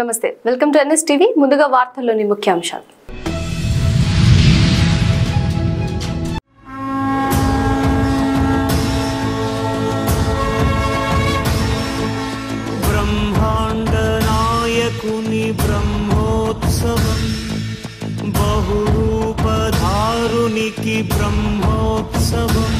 నమస్తే, welcome to NS TV. ముందుగా వార్తల్లోని ముఖ్యాంశాలు. బ్రహ్మాండ నాయకుని బ్రహ్మోత్సవం, బహురూపధారునికి బ్రహ్మోత్సవం,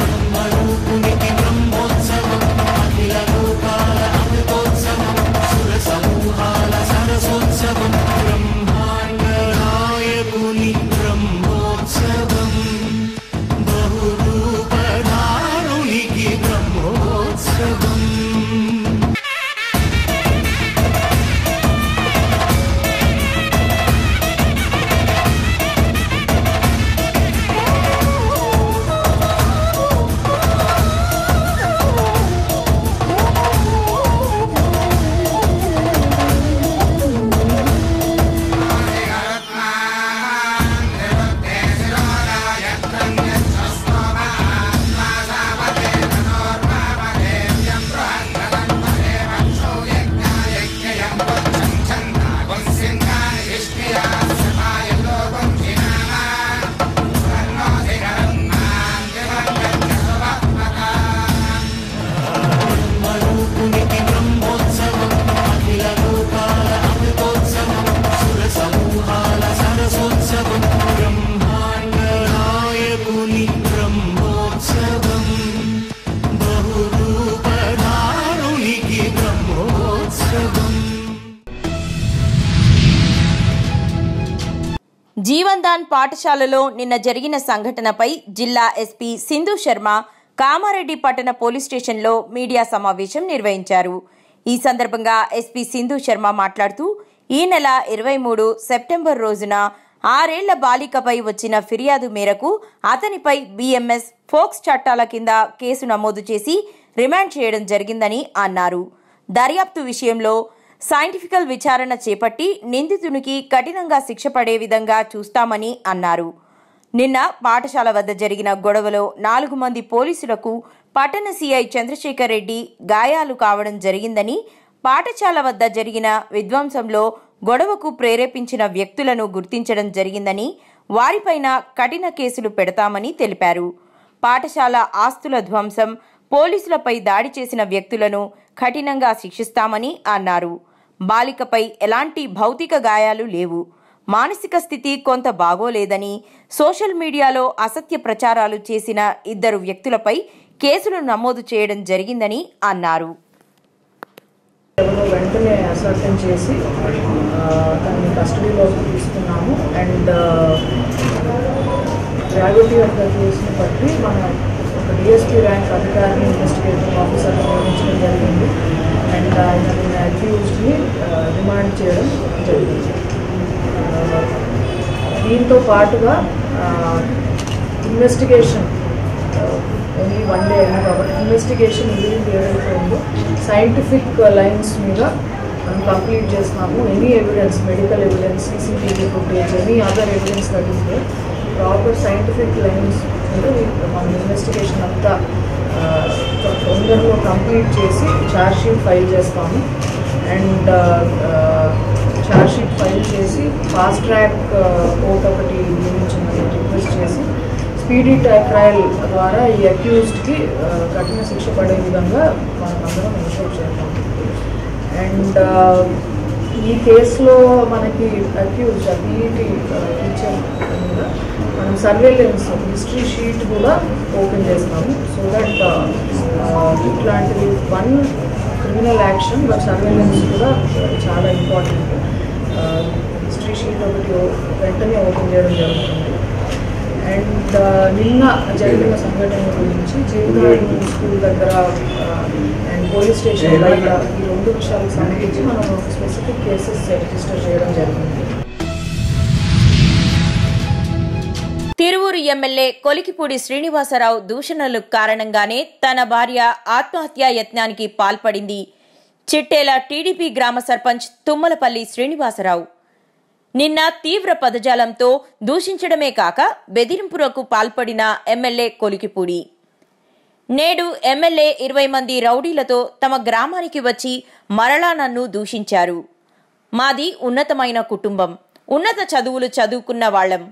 బ్రహ్మరూపునికి బ్రహ్మోత్సవం, అఖిల లోకాల అమృతోత్సవం, సుర సమూహాల సరసోత్సవం, బ్రహ్మాండ నాయకుని బ్రహ్మోత్సవం, బహురూపధారునికి బ్రహ్మోత్సవం. జీవన్దాన్ పాఠశాలలో నిన్న జరిగిన సంఘటనపై జిల్లా ఎస్పీ సింధు శర్మ కామారెడ్డి పట్టణ పోలీస్ స్టేషన్లో మీడియా సమావేశం నిర్వహించారు. ఈ సందర్భంగా ఎస్పీ సింధు శర్మ మాట్లాడుతూ, ఈ నెల 23 సెప్టెంబర్ రోజున 6 ఏళ్ల బాలికపై వచ్చిన ఫిర్యాదు మేరకు అతనిపై BMS ఫోక్స్ చట్టాల కింద కేసు నమోదు చేసి రిమాండ్ చేయడం జరిగిందని అన్నారు. దర్యాప్తు విషయంలో సైంటిఫికల్ విచారణ చేపట్టి నిందితునికి కఠినంగా శిక్ష పడే విధంగా చూస్తామని అన్నారు. నిన్న పాఠశాల వద్ద జరిగిన గొడవలో 4 మంది పోలీసులకు పట్టణ సిఐ చంద్రశేఖర్ రెడ్డి గాయాలు కావడం జరిగిందని, పాఠశాల వద్ద జరిగిన విధ్వంసంలో గొడవకు ప్రేరేపించిన వ్యక్తులను గుర్తించడం జరిగిందని, వారిపైన కఠిన కేసులు పెడతామని తెలిపారు. పాఠశాల ఆస్తుల ధ్వంసం, పోలీసులపై దాడి చేసిన వ్యక్తులను కఠినంగా శిక్షిస్తామని అన్నారు. బాలికపై ఎలాంటి భౌతిక గాయాలు లేవు. మానసిక స్థితి కొంత బాగోలేదని, సోషల్ మీడియాలో అసత్య ప్రచారాలు చేసిన 2 వ్యక్తులపై కేసులు నమోదు చేయడం జరిగిందని అన్నారు. వెంటనే అసర్టన్ చేసి తనని కస్టడీలోకి తీసుకున్నాము. అండ్ గ్రావిటీ ఆఫ్ ద కేసుని బట్టి మనం ఒక DSP ర్యాంక్ అధికారిని ఇన్వెస్టిగేటింగ్ ఆఫీసర్ని నియమించడం జరిగింది. అండ్ ఆయన అక్యూజ్డ్ని రిమాండ్ చేయడం జరిగింది. దీంతో పాటుగా ఇన్వెస్టిగేషన్ ఓన్లీ 1 డే అయినా కాబట్టి ఇన్వెస్టిగేషన్ ఏదైతే ఉందో సైంటిఫిక్ లైన్స్ మీద మనం కంప్లీట్ చేస్తున్నాము. Any evidence, medical evidence, CCTV footage, any other evidence that is there, proper scientific lines మీద మనం ఇన్వెస్టిగేషన్ అంతా తొందరలో కంప్లీట్ చేసి ఛార్జ్షీట్ ఫైల్ చేస్తాము. అండ్ ఛార్జ్షీట్ ఫైల్ చేసి ఫాస్ట్ ట్రాక్ కోర్ట్ ఒకటి నియమించమని రిక్వెస్ట్ చేసి స్పీడీ ట్రయల్ ద్వారా ఈ అక్యూజ్డ్కి కఠిన శిక్ష పడే విధంగా మనం అందరం ఇన్షూర్ చేస్తాం. అండ్ ఈ కేసులో మనకి అక్యూజ్డ్ PET టీచర్ మీద మనం సర్వేలెన్స్ హిస్టరీ షీట్ కూడా ఓపెన్ చేస్తాము. సో దట్ ఇట్లాంటిది 1 క్రిమినల్ యాక్షన్ బట్ సర్వేలెన్స్ కూడా చాలా ఇంపార్టెంట్. హిస్టరీ షీట్ ఒకటి వెంటనే ఓపెన్ చేయడం జరుగుతుంది. అండ్ నిన్న జరిగిన సంఘటన గురించి జీవనాడు స్కూల్ దగ్గర అండ్ పోలీస్ స్టేషన్ బయట ఈ 2 విషయాలకు సంబంధించి మనం స్పెసిఫిక్ కేసెస్ రిజిస్టర్ చేయడం జరిగింది. తిరువూరు ఎమ్మెల్యే కొలికిపూడి శ్రీనివాసరావు దూషణల కారణంగానే తన భార్య ఆత్మహత్యా యత్నానికి పాల్పడింది. చిట్టేల టీడీపీ గ్రామ సర్పంచ్ తుమ్మలపల్లి శ్రీనివాసరావు నిన్న తీవ్ర పదజాలంతో దూషించడమే కాక బెదిరింపులకు పాల్పడిన ఎమ్మెల్యే కొలికిపూడి నేడు ఎమ్మెల్యే 20 మంది రౌడీలతో తమ గ్రామానికి వచ్చి మరలా నన్ను దూషించారు. మాది ఉన్నతమైన కుటుంబం, ఉన్నత చదువులు చదువుకున్న వాళ్ళం.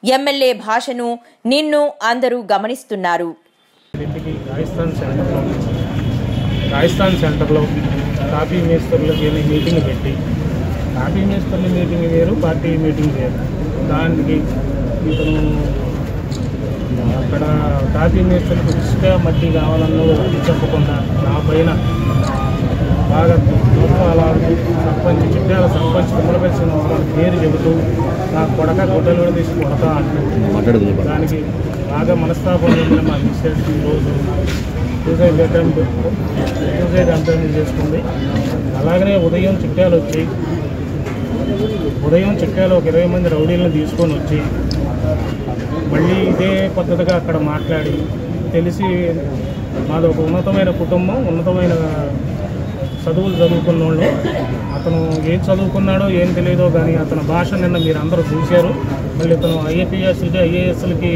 ఎమ్మెల్యే భాషను నిన్ను అందరూ గమనిస్తున్నారు. రాజస్థాన్ సెంటర్లో కాఫీ మేస్తర్లకి మీటింగ్ పెట్టి, కాఫీ మేస్తర్ల మీటింగ్ వేరు, పార్టీ మీటింగ్ వేరు. దానికి ఇతను అక్కడ కాఫీ మేస్తర్లకు ఇసుక మట్టి కావాలన్నో చెప్పకుండా నా పైన బాగా సర్పంచ్ చిట్టాల సర్పంచ్ కుమ్మలపరిచిన వాళ్ళ పేరు చెబుతూ నా కొడక గొడ్డలు కూడా తీసి కొడతా అంటుంది. దానికి బాగా మనస్తాపం చెందిన మా మిస్సెస్ ఈరోజు సూసైడ్ అటెంప్ట్ చేసుకుంది. అలాగనే ఉదయం చిట్టాలు ఒక 20 మంది రౌడీలను తీసుకొని వచ్చి మళ్ళీ ఇదే పద్ధతిగా అక్కడ మాట్లాడి, తెలిసి మాది ఒక ఉన్నతమైన కుటుంబం, ఉన్నతమైన చదువులు చదువుకున్న వాళ్ళు. అతను ఏం చదువుకున్నాడో ఏం తెలియదో కానీ అతని భాష నిన్న మీరు అందరూ చూశారు. మళ్ళీ ఇతను ఐఏపీఎస్లకి ఐఏఎస్లకి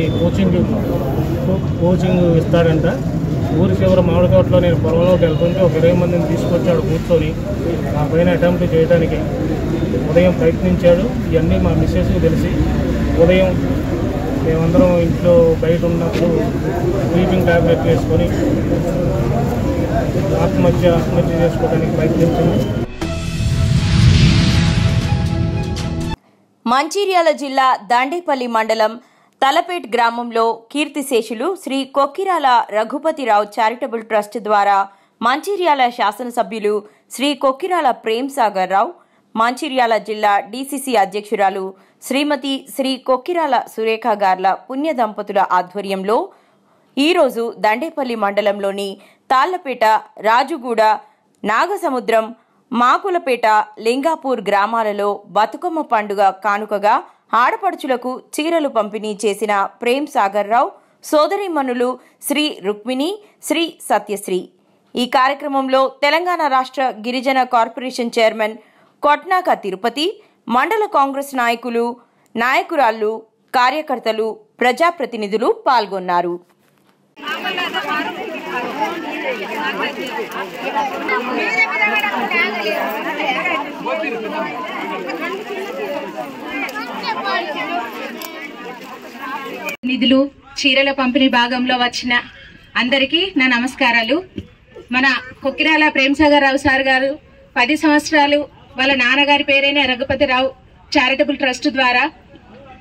కోచింగ్ ఇస్తాడంట. ఊరి చివర మామిడితోటలో నేను పొలంలోకి వెళ్తుంటే ఒక 20 మందిని తీసుకొచ్చాడు కూర్చొని మా పైన అటెంప్ట్ చేయడానికి ఉదయం ప్రయత్నించాడు. ఇవన్నీ మా మిస్సెస్కి తెలిసి ఉదయం మేమందరం ఇంట్లో బయట ఉన్నప్పుడు స్లీపింగ్ ట్యాబ్లెట్ వేసుకొని ఆత్మహత్య చేసుకోవడానికి ప్రయత్నించింది. మంచిర్యాల జిల్లా దండేపల్లి మండలం తలపేట్ గ్రామంలో కీర్తిశేషులు శ్రీ కొక్కిరాల రఘుపతిరావు చారిటబుల్ ట్రస్ట్ ద్వారా మంచిర్యాల శాసనసభ్యులు శ్రీ కొక్కిరాల ప్రేమ్ సాగర్ రావు, మంచిర్యాల జిల్లా డీసీసీ అధ్యక్షురాలు శ్రీమతి శ్రీ కొక్కిరాల సురేఖ గార్ల పుణ్య దంపతుల ఆధ్వర్యంలో ఈరోజు దండేపల్లి మండలంలోని తాళ్లపేట, రాజుగూడ, నాగసముద్రం, మాకులపేట, లింగాపూర్ గ్రామాలలో బతుకమ్మ పండుగ కానుకగా ఆడపడుచులకు చీరలు పంపిణీ చేసిన ప్రేమ్ సాగర్ రావు సోదరీమణులు శ్రీ రుక్మిణి, శ్రీ సత్యశ్రీ. ఈ కార్యక్రమంలో తెలంగాణ రాష్ట్ర గిరిజన కార్పొరేషన్ చైర్మన్ కొట్నాక తిరుపతి, మండల కాంగ్రెస్ నాయకురాళ్లు, కార్యకర్తలు, ప్రజాప్రతినిధులు పాల్గొన్నారు. నిధులు చీరల పంపిణీ భాగంలో వచ్చిన అందరికీ నా నమస్కారాలు. మన కొక్కిరాల ప్రేమ్సాగర్ రావు సార్ గారు 10 సంవత్సరాలు వాళ్ళ నాన్నగారి పేరైన రఘుపతిరావు చారిటబుల్ ట్రస్ట్ ద్వారా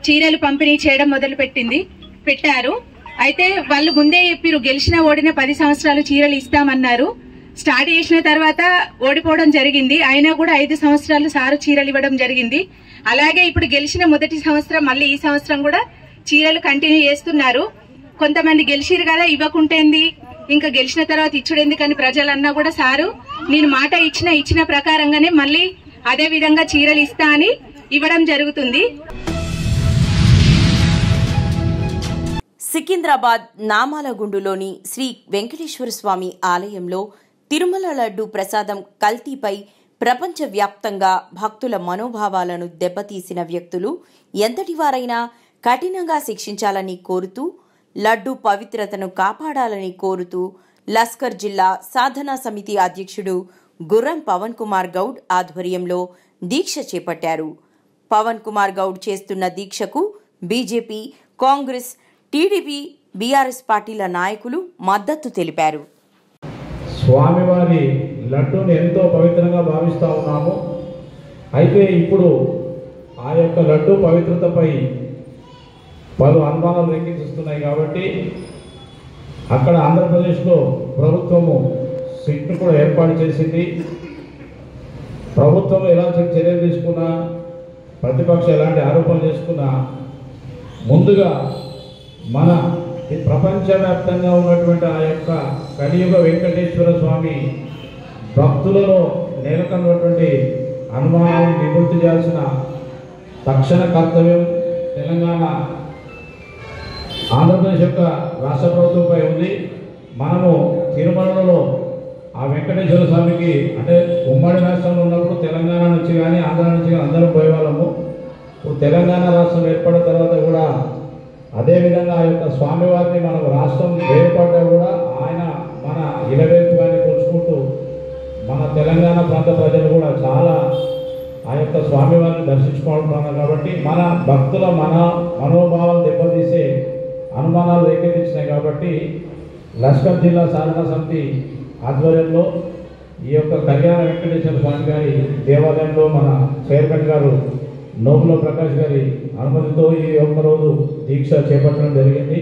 చీరలు పంపిణీ చేయడం పెట్టారు. అయితే వాళ్ళు ముందే చెప్పారు, గెలిచిన ఓడిన 10 సంవత్సరాలు చీరలు ఇస్తామన్నారు. స్టార్ట్ చేసిన తర్వాత ఓడిపోవడం జరిగింది. అయినా కూడా 5 సంవత్సరాలు సారు చీరలు ఇవ్వడం జరిగింది. అలాగే ఇప్పుడు గెలిచిన మొదటి సంవత్సరం మళ్ళీ ఈ సంవత్సరం కూడా చీరలు కంటిన్యూ చేస్తున్నారు. కొంతమంది గెలిచిరు కదా ఇవ్వకుంటేంది, ఇంకా గెలిచిన తర్వాత ఇచ్చుడెందుకని ప్రజలన్నా కూడా సారు నేను మాట ఇచ్చిన ప్రకారంగానే మళ్ళీ అదే విధంగా చీరలు ఇస్తా అని ఇవ్వడం జరుగుతుంది. సికింద్రాబాద్ నామాలగుండులోని శ్రీ వెంకటేశ్వర స్వామి ఆలయంలో తిరుమల లడ్డు ప్రసాదం కల్తీపై ప్రపంచవ్యాప్తంగా భక్తుల మనోభావాలను దెబ్బతీసిన వ్యక్తులు ఎంతటివారైనా కఠినంగా శిక్షించాలని కోరుతూ, లడ్డు పవిత్రతను కాపాడాలని కోరుతూ లస్కర్ జిల్లా సాధనా సమితి అధ్యక్షుడు గుర్రం పవన్ కుమార్ గౌడ్ ఆధ్వర్యంలో దీక్ష చేపట్టారు. పవన్ కుమార్ గౌడ్ చేస్తున్న దీక్షకు బీజేపీ, కాంగ్రెస్, టీడీపీ, బీఆర్ఎస్ పార్టీల నాయకులు మద్దతు తెలిపారు. స్వామివారి లడ్డూని ఎంతో పవిత్రంగా భావిస్తూ ఉన్నాము. అయితే ఇప్పుడు ఆ యొక్క లడ్డూ పవిత్రతపై పలు అనుమానాలు రేకెత్తిస్తున్నాయి. కాబట్టి అక్కడ ఆంధ్రప్రదేశ్లో ప్రభుత్వము సిట్ను కూడా ఏర్పాటు చేసింది. ప్రభుత్వం ఎలా చర్యలు తీసుకున్నా, ప్రతిపక్షం ఎలాంటి ఆరోపణలు చేసుకున్నా ముందుగా మన ప్రపంచవ్యాప్తంగా ఉన్నటువంటి ఆ యొక్క కలియుగ వెంకటేశ్వర స్వామి భక్తులలో నెలకొన్నటువంటి అనుమానాలను నివృత్తి చేయాల్సిన తక్షణ కర్తవ్యం తెలంగాణ ఆంధ్రప్రదేశ్ యొక్క రాష్ట్ర ప్రభుత్వంపై ఉంది. మనము తిరుమలలో ఆ వెంకటేశ్వర స్వామికి అంటే ఉమ్మడి రాష్ట్రంలో ఉన్నప్పుడు తెలంగాణ నుంచి కానీ ఆంధ్ర నుంచి కానీ అందరం పోయేవాళ్ళము. ఇప్పుడు తెలంగాణ రాష్ట్రం ఏర్పడిన తర్వాత కూడా అదేవిధంగా ఆ యొక్క స్వామివారిని మనం రాష్ట్రం ఏర్పడ్డా కూడా ఆయన మన ఇలవేపుగానే కొలుచుకుంటూ మన తెలంగాణ ప్రాంత ప్రజలు కూడా చాలా ఆ యొక్క స్వామివారిని దర్శించుకుంటున్నాం కాబట్టి మన భక్తుల మనోభావాలు దెబ్బతీసే అనుమానాలు రేకెత్తించినాయి కాబట్టి లష్కర్ జిల్లా సాధన సమితి ఆధ్వర్యంలో ఈ యొక్క కళ్యాణ వెంకటేశ్వర స్వామి గారి దేవాలయంలో మన చైర్మన్ గారు నోముల ప్రకాష్ గారి అనుమతితో ఈ ఒక్క రోజు దీక్ష చేపట్టడం జరిగింది.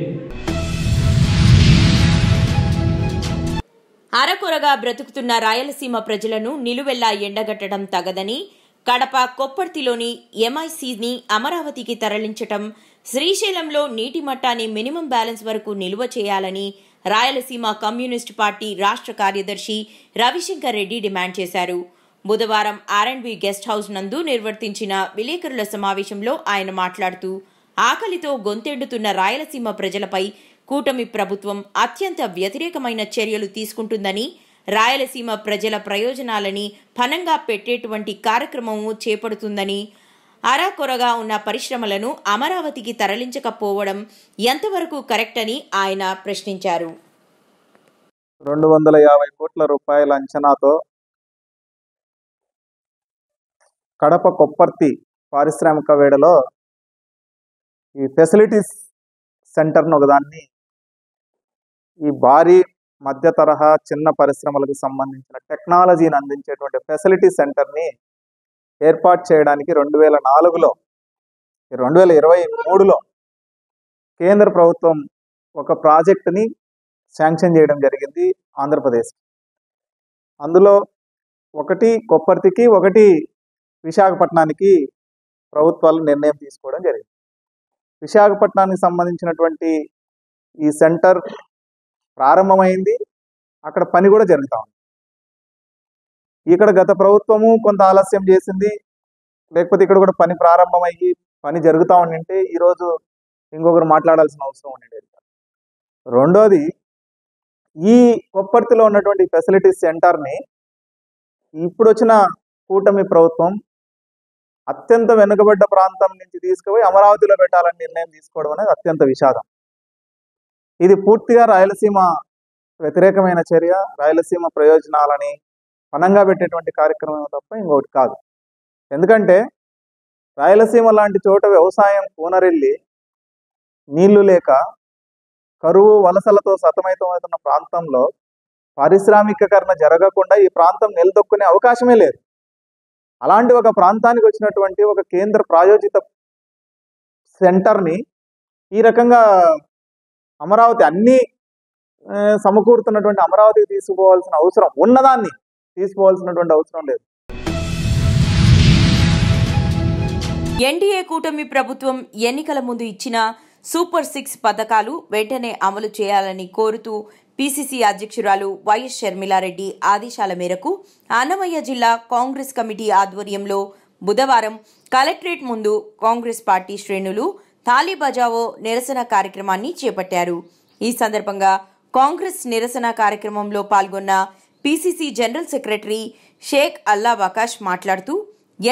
అరకొరగా బ్రతుకుతున్న రాయలసీమ ప్రజలను నిలువెల్లా ఎండగట్టడం తగదని, కడప కొప్పర్తిలోని ఎంఐసిని అమరావతికి తరలించటం, శ్రీశైలంలో నీటి మట్టాన్ని మినిమం బ్యాలెన్స్ వరకు నిలువ చేయాలని రాయలసీమ కమ్యూనిస్టు పార్టీ రాష్ట్ర కార్యదర్శి రవిశంకర్ రెడ్డి డిమాండ్ చేశారు. బుధవారం ఆర్ఎండ్బి గెస్ట్ హౌస్ నందు నిర్వర్తించిన విలేకరుల సమావేశంలో ఆయన మాట్లాడుతూ, ఆకలితో గొంతెండుతున్న రాయలసీమ ప్రజలపై కూటమి ప్రభుత్వం అత్యంత వ్యతిరేకమైన చర్యలు తీసుకుంటుందని, రాయలసీమ ప్రజల ప్రయోజనాలని పణంగా పెట్టేటువంటి కార్యక్రమము చేపడుతుందని, అరాకొరగా ఉన్న పరిశ్రమలను అమరావతికి తరలించకపోవడం ఎంతవరకు కరెక్ట్ అని ఆయన ప్రశ్నించారు. 250 కోట్ల రూపాయల అంచనాతో కడప కొప్పర్తి పారిశ్రామిక వేడలో ఈ ఫెసిలిటీస్ సెంటర్ను ఒకదాన్ని, ఈ భారీ మధ్య తరహా చిన్న పరిశ్రమలకు సంబంధించిన టెక్నాలజీని అందించేటువంటి ఫెసిలిటీ సెంటర్ని ఏర్పాటు చేయడానికి 2004లో 2023లో కేంద్ర ప్రభుత్వం ఒక ప్రాజెక్టుని శాంక్షన్ చేయడం జరిగింది ఆంధ్రప్రదేశ్. అందులో ఒకటి కొప్పర్తికి, ఒకటి విశాఖపట్నానికి ప్రభుత్వాలు నిర్ణయం తీసుకోవడం జరిగింది. విశాఖపట్నానికి సంబంధించినటువంటి ఈ సెంటర్ ప్రారంభమైంది, అక్కడ పని కూడా జరుగుతూ ఉంది. ఇక్కడ గత ప్రభుత్వము కొంత ఆలస్యం చేసింది, లేకపోతే ఇక్కడ కూడా పని ప్రారంభమయ్యి పని జరుగుతూ ఉండింటే ఈరోజు ఇంకొకరు మాట్లాడాల్సిన అవసరం ఉండేది. రెండోది, ఈ కొప్పర్తిలో ఉన్నటువంటి ఫెసిలిటీస్ సెంటర్ని ఇప్పుడు వచ్చిన కూటమి ప్రభుత్వం అత్యంత వెనుకబడ్డ ప్రాంతం నుంచి తీసుకుపోయి అమరావతిలో పెట్టాలని నిర్ణయం తీసుకోవడం అనేది అత్యంత విషాదం. ఇది పూర్తిగా రాయలసీమ వ్యతిరేకమైన చర్య, రాయలసీమ ప్రయోజనాలని పణంగా పెట్టేటువంటి కార్యక్రమం తప్ప ఇంకొకటి కాదు. ఎందుకంటే రాయలసీమ లాంటి చోట వ్యవసాయం కూనరెల్లి నీళ్లు లేక కరువు వలసలతో సతమతమవుతున్న ప్రాంతంలో పారిశ్రామికీకరణ జరగకుండా ఈ ప్రాంతం నిలదొక్కునే అవకాశమే లేదు. అలాంటి ఒక ప్రాంతానికి వచ్చినటువంటి ఒక కేంద్ర ప్రాయోజిత సెంటర్ని ఈ రకంగా అమరావతి అన్ని సమకూరుతున్నటువంటి అమరావతికి తీసుకుపోవాల్సిన అవసరం, ఉన్నదాన్ని తీసుకోవాల్సినటువంటి అవసరం లేదు. ఎన్డీఏ కూటమి ప్రభుత్వం ఎన్నికల ముందు ఇచ్చిన సూపర్ 6 పథకాలు వెంటనే అమలు చేయాలని కోరుతూ పీసీసీ అధ్యక్షురాలు వైఎస్ షర్మిలారెడ్డి ఆదేశాల మేరకు అన్నమయ్య జిల్లా కాంగ్రెస్ కమిటీ ఆధ్వర్యంలో బుధవారం కలెక్టరేట్ ముందు కాంగ్రెస్ పార్టీ శ్రేణులు తాళీ బజావో నిరసన కార్యక్రమాన్ని చేపట్టారు. ఈ సందర్భంగా కాంగ్రెస్ నిరసన కార్యక్రమంలో పాల్గొన్న పీసీసీ జనరల్ సెక్రటరీ షేక్ అల్లా వకాష్ మాట్లాడుతూ,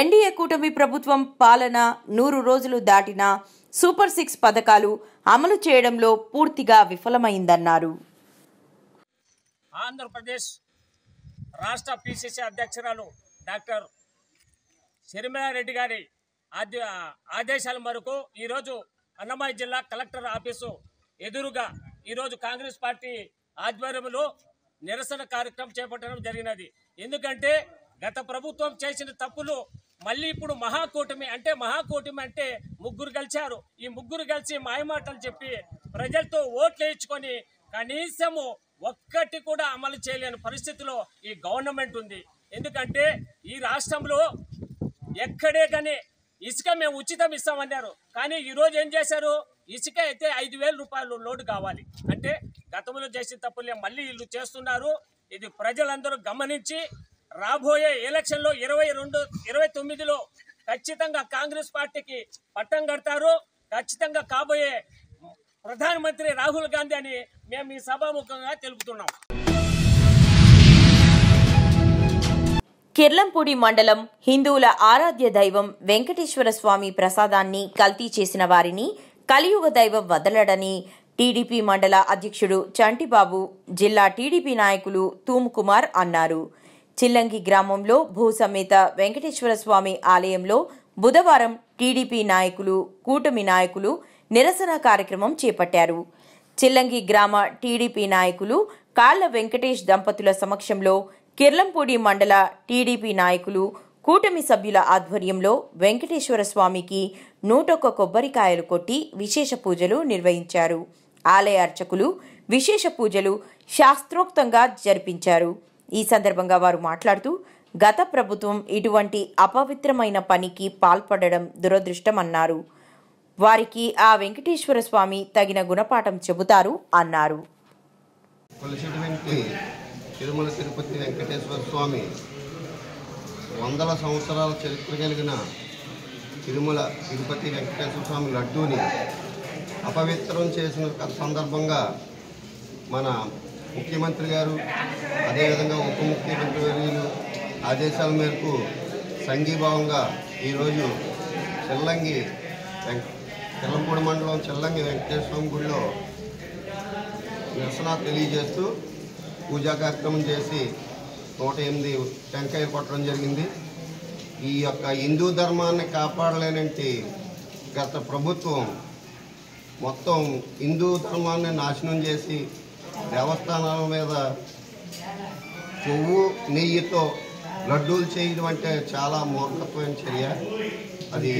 ఎన్డీఏ కూటమి ప్రభుత్వం పాలన 100 రోజులు దాటినా సూపర్ 6 పథకాలు అమలు చేయడంలో పూర్తిగా విఫలమైందన్నారు. ఆంధ్రప్రదేశ్ రాష్ట్ర పీసీసీ అధ్యక్షురాలు డాక్టర్ షర్మిలారెడ్డి గారి ఆదేశాల మేరకు ఈరోజు అన్నమయ్య జిల్లా కలెక్టర్ ఆఫీసు ఎదురుగా ఈరోజు కాంగ్రెస్ పార్టీ ఆధ్వర్యంలో నిరసన కార్యక్రమం చేపట్టడం జరిగినది. ఎందుకంటే గత ప్రభుత్వం చేసిన తప్పులు మళ్ళీ ఇప్పుడు మహాకూటమి అంటే ముగ్గురు కలిశారు. ఈ ముగ్గురు కలిసి మాయమాటలు చెప్పి ప్రజలతో ఓట్లు వేయించుకొని కనీసము ఒక్కటి కూడా అమలు చేయలేని పరిస్థితిలో ఈ గవర్నమెంట్ ఉంది. ఎందుకంటే ఈ రాష్ట్రంలో ఎక్కడే కానీ ఇసుక మేము ఉచితం ఇస్తామన్నారు, కానీ ఈరోజు ఏం చేశారు? ఇసుక అయితే 5,000 రూపాయలు లోడు కావాలి అంటే గతంలో చేసిన తప్పులే మళ్ళీ వీళ్ళు చేస్తున్నారు. ఇది ప్రజలందరూ గమనించి రాబోయే ఎలక్షన్లో 2029లో ఖచ్చితంగా కాంగ్రెస్ పార్టీకి పట్టం కడతారు. ఖచ్చితంగా కాబోయే ప్రధానమంత్రి రాహుల్ గాంధీ అని మేము ఈ సభాముఖంగా తెలుపుతున్నాం. కిర్లంపూడి మండలం హిందువుల ఆరాధ్య దైవం వెంకటేశ్వర స్వామి ప్రసాదాన్ని కల్తీ చేసిన వారిని కలియుగ దైవం వదలడని టీడీపీ మండల అధ్యక్షుడు చంటిబాబు, జిల్లా టీడీపీ నాయకులు తూముకుమార్ అన్నారు. చిల్లంగి గ్రామంలో భూసమేత వెంకటేశ్వర స్వామి ఆలయంలో బుధవారం టీడీపీ నాయకులు, కూటమి నాయకులు నిరసన కార్యక్రమం చేపట్టారు. చిల్లంగి గ్రామ టీడీపీ నాయకులు కాళ్ల వెంకటేష్ దంపతుల సమక్షంలో కిర్లంపూడి మండల టీడీపీ నాయకులు, కూటమి సభ్యుల ఆధ్వర్యంలో వెంకటేశ్వర స్వామికి 101 కొబ్బరికాయలు కొట్టి విశేష పూజలు నిర్వహించారు. ఆలయ అర్చకులు విశేష పూజలు శాస్త్రోక్తంగా జరిపించారు. ఈ సందర్భంగా వారు మాట్లాడుతూ, గత ప్రభుత్వం ఇటువంటి అపవిత్రమైన పనికి పాల్పడడం దురదృష్టమన్నారు. వారికి ఆ వెంకటేశ్వర స్వామి తగిన గుణపాఠం చెబుతారు అన్నారు. తిరుమల తిరుపతి వెంకటేశ్వర స్వామి 100 సంవత్సరాల చరిత్ర కలిగిన తిరుమల తిరుపతి వెంకటేశ్వర స్వామి లడ్డూని అపవిత్రం చేసిన సందర్భంగా మన ముఖ్యమంత్రి గారు, అదేవిధంగా ఉప ముఖ్యమంత్రి వర్యులు ఆదేశాల మేరకు సంఘీభావంగా ఈరోజు కిర్లంపూడి మండలం చిల్లంగి వెంకటేశ్వర స్వామి గుడిలో నిరసన తెలియజేస్తూ పూజా కార్యక్రమం చేసి 108 టెంకాయలు కొట్టడం జరిగింది. ఈ యొక్క హిందూ ధర్మాన్ని కాపాడలేనంటే గత ప్రభుత్వం మొత్తం హిందూ ధర్మాన్ని నాశనం చేసి దేవస్థానాల మీద కొవ్వు నెయ్యితో లడ్డూలు చేయడం అంటే చాలా మూర్ఖత్వమైన చర్య. అది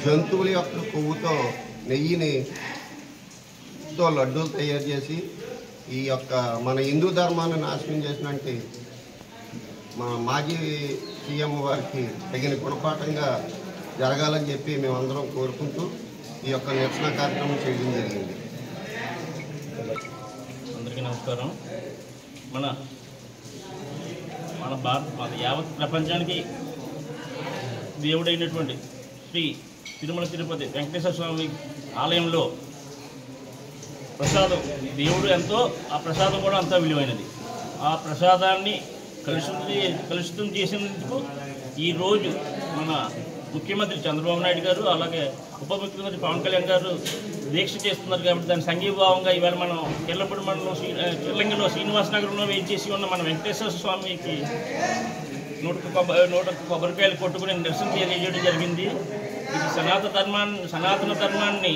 జంతువుల యొక్క కొవ్వుతో నెయ్యితో లడ్డూలు తయారు చేసి ఈ యొక్క మన హిందూ ధర్మాన్ని నాశనం చేసినట్టు మా మాజీ సీఎం వారికి తగిన గుణపాఠంగా జరగాలని చెప్పి మేమందరం కోరుకుంటూ ఈ యొక్క నిరసన కార్యక్రమం చేయడం జరిగింది. అందరికీ నమస్కారం. మన యావత్ ప్రపంచానికి దేవుడైనటువంటి శ్రీ తిరుమల తిరుపతి వెంకటేశ్వర స్వామి ఆలయంలో ప్రసాదం దేవుడు ఎంతో, ఆ ప్రసాదం కూడా అంతా విలువైనది. ఆ ప్రసాదాన్ని కలుషితం చేసినందుకు ఈరోజు మన ముఖ్యమంత్రి చంద్రబాబు నాయుడు గారు, అలాగే ఉప ముఖ్యమంత్రి పవన్ కళ్యాణ్ గారు దీక్ష చేస్తున్నారు. కాబట్టి దాని సంఘీభావంగా ఇవాళ మనం కిర్లంపూడి మండలం చిల్లంగిలో శ్రీనివాస నగరంలో వేయించేసి ఉన్న మన వెంకటేశ్వర స్వామికి 101 కొబ్బరికాయలు కొట్టుకుని నిరసన తెలియజేయడం జరిగింది. ఇది సనాతన ధర్మాన్ని